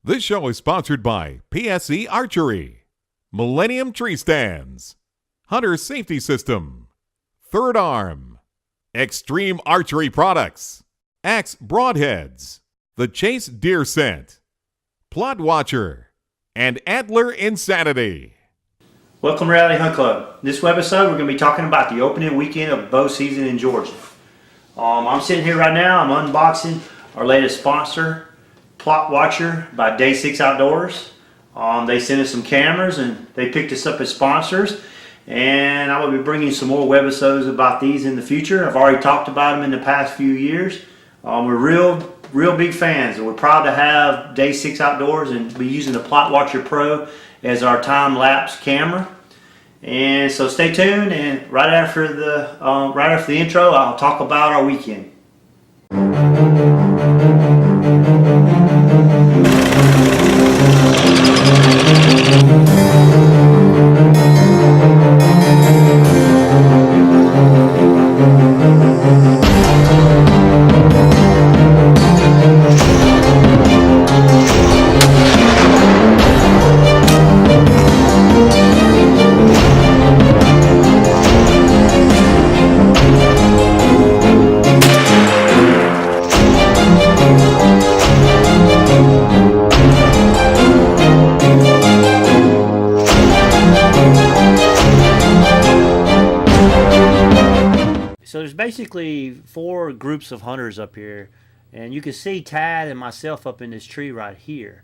This show is sponsored by PSE Archery, Millennium Tree Stands, Hunter Safety System, Third Arm, Extreme Archery Products, Axe Broadheads, The Chase Deer Scent, Plot Watcher, and Antler Insanity. Welcome to Reality Hunt Club. This webisode we're going to be talking about the opening weekend of bow season in Georgia. I'm sitting here right now, I'm unboxing our latest sponsor, Plot Watcher by Day 6 Outdoors. They sent us some cameras and they picked us up as sponsors, and I will be bringing some more webisodes about these in the future. I've already talked about them in the past few years. We're real big fans, and we're proud to have Day 6 Outdoors and be using the Plot Watcher Pro as our time-lapse camera. And so stay tuned, and right after the intro, I'll talk about our weekend. So there's basically 4 groups of hunters up here, and you can see Tad and myself up in this tree right here.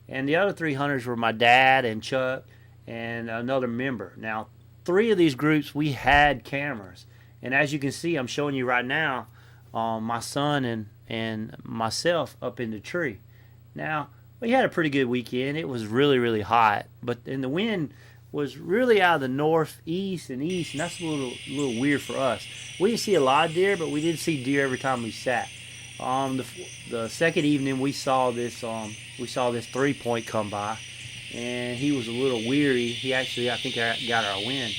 And the other 3 hunters were my dad and Chuck and another member. Now, 3 of these groups, we had cameras. And as you can see, I'm showing you right now, my son and myself up in the tree. Now, we had a pretty good weekend. It was really hot, and the wind was really out of the northeast and east, and that's a little weird for us. We didn't see a lot of deer, but we did see deer every time we sat. The second evening we saw this 3-point come by, and he was a little weary. He actually, I think, got our wind,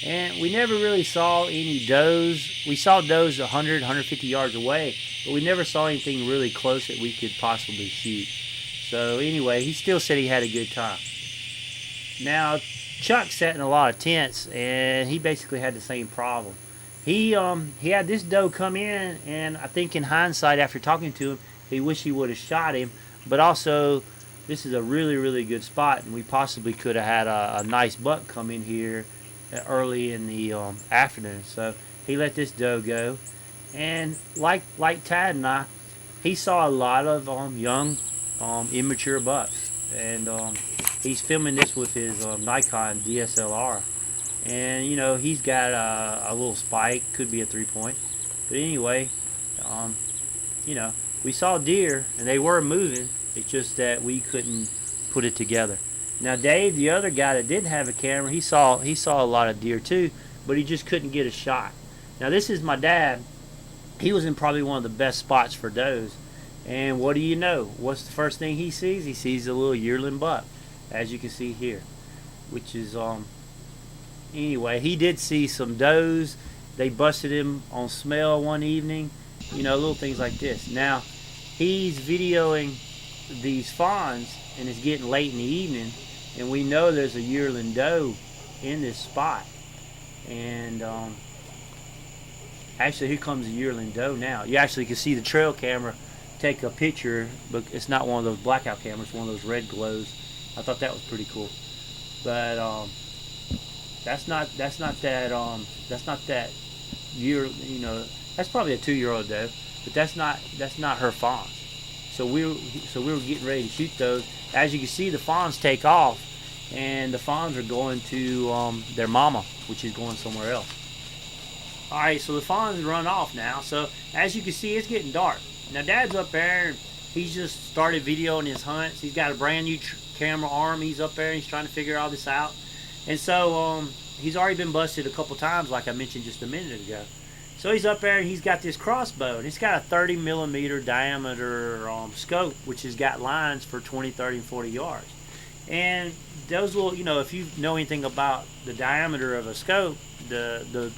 and we never really saw any does. We saw does 100, 150 yards away, but we never saw anything really close that we could possibly shoot. So anyway, he still said he had a good time. Now, Chuck sat in a lot of tents, and he basically had the same problem. He had this doe come in, and I think in hindsight, after talking to him, he wished he would have shot him. But also, this is a really good spot, and we possibly could have had a nice buck come in here early in the afternoon. So he let this doe go, and like Tad and I, he saw a lot of young, immature bucks, and he's filming this with his Nikon DSLR, and you know, he's got a little spike, could be a 3-point, but anyway, you know, we saw deer and they were moving. It's just that we couldn't put it together. Now Dave, the other guy that didn't have a camera, he saw a lot of deer too, but he just couldn't get a shot. Now this is my dad. He was in probably one of the best spots for does, and what do you know? What's the first thing he sees? He sees a little yearling buck, as you can see here, which is anyway, he did see some does. They busted him on smell one evening, you know, little things like this. Now he's videoing these fawns, and it's getting late in the evening, and we know there's a yearling doe in this spot, and actually here comes a yearling doe. Now you actually can see the trail camera take a picture, but it's not one of those blackout cameras, one of those red glows. I thought that was pretty cool, but that's not that year. You know, that's probably a 2-year-old doe, but that's not her fawns. So we were getting ready to shoot those. As you can see, the fawns take off, and the fawns are going to their mama, which is going somewhere else. All right, so the fawns run off now. So as you can see, it's getting dark. Now Dad's up there, and he's just started videoing his hunts. He's got a brand new camera arm. He's up there and he's trying to figure all this out, and so he's already been busted a couple times, like I mentioned just a minute ago. So he's up there and he's got this crossbow, and it's got a 30 millimeter diameter scope, which has got lines for 20, 30, and 40 yards. And those will, you know, if you know anything about the diameter of a scope, the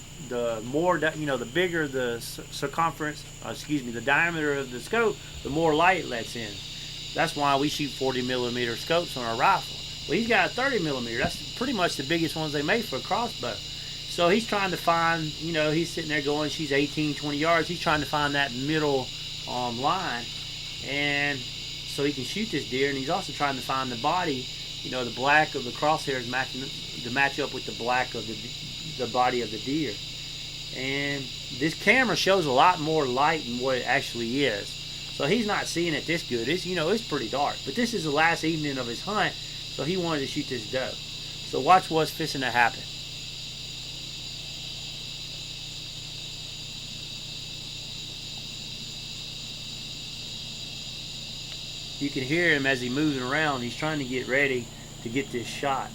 more, you know, the bigger the circumference, the diameter of the scope, the more light it lets in. That's why we shoot 40 millimeter scopes on our rifle. Well, he's got a 30 millimeter. That's pretty much the biggest ones they make for a crossbow. So he's trying to find, he's sitting there going, she's 18, 20 yards. He's trying to find that middle line, and so he can shoot this deer. And he's also trying to find the body, the black of the crosshairs to match up with the black of the body of the deer. And this camera shows a lot more light than what it actually is. So he's not seeing it this good. It's pretty dark. But this is the last evening of his hunt, so he wanted to shoot this doe. So watch what's fixing to happen. You can hear him as he's moving around. He's trying to get ready to get this shot.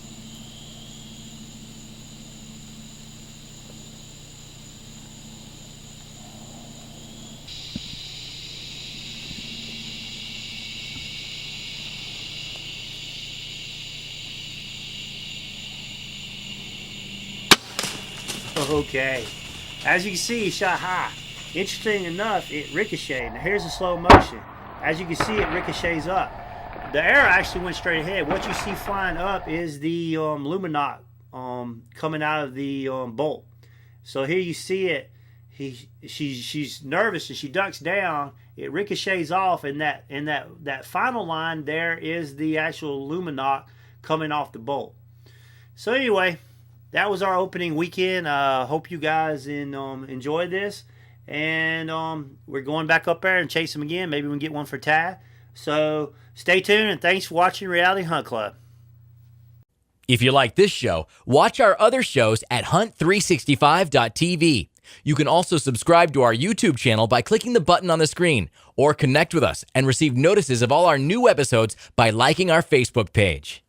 Okay. As you can see, he shot high. Interesting enough, it ricocheted. Now here's the slow motion. As you can see, it ricochets up. The arrow actually went straight ahead. What you see flying up is the luminoc coming out of the bolt. So here you see it. She's nervous and she ducks down. It ricochets off, and that final line there is the actual luminoc coming off the bolt. So anyway, that was our opening weekend. Hope you guys enjoyed this. And we're going back up there and chase them again. Maybe we can get one for Tad. So stay tuned, and thanks for watching Reality Hunt Club. If you like this show, watch our other shows at hunt365.tv. You can also subscribe to our YouTube channel by clicking the button on the screen, or connect with us and receive notices of all our new episodes by liking our Facebook page.